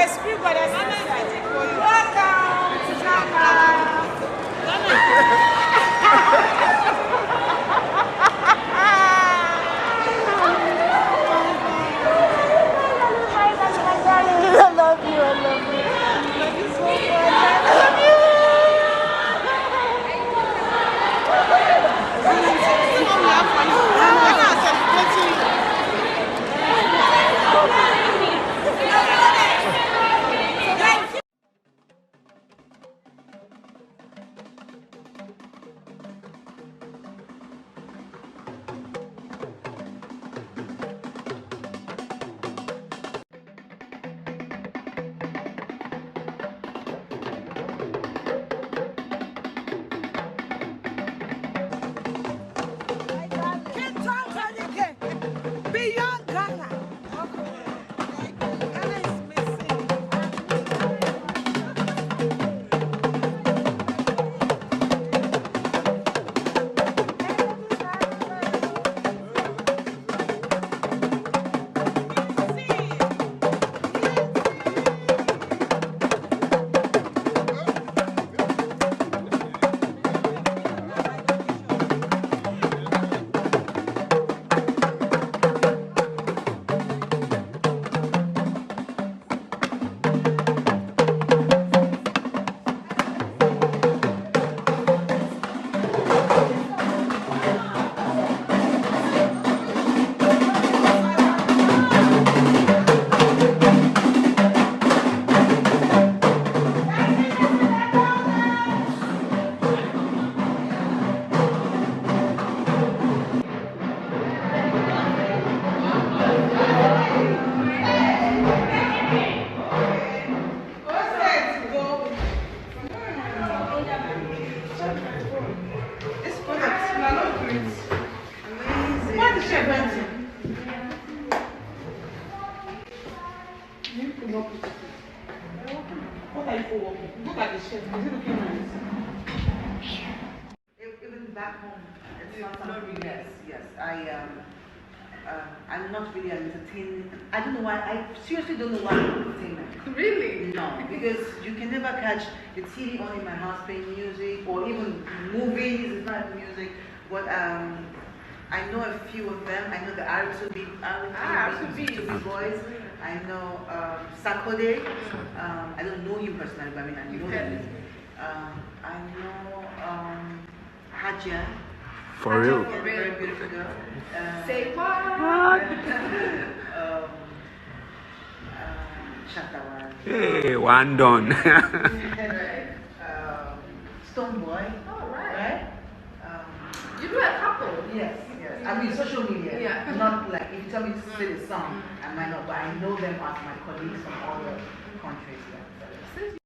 Spirit Brothers. Welcome. I'm not really an entertainment. I don't know why. I seriously don't know why I'm entertainment. Really? No, because you can never catch the TV on in my house playing music or even movies. It's not music, but I know a few of them. I know the R2B boys. I know Sarkodie. I don't know him personally, but I mean I know him. I know Hajia. For real? Very beautiful girl. Say what? Shatta. Hey, one done. Stone Boy. Oh, right. Right? You do a couple. Yes. I mean, social media. Yeah. Not like, if you tell me to say the song, I might not, but I know them as my colleagues from other countries. Since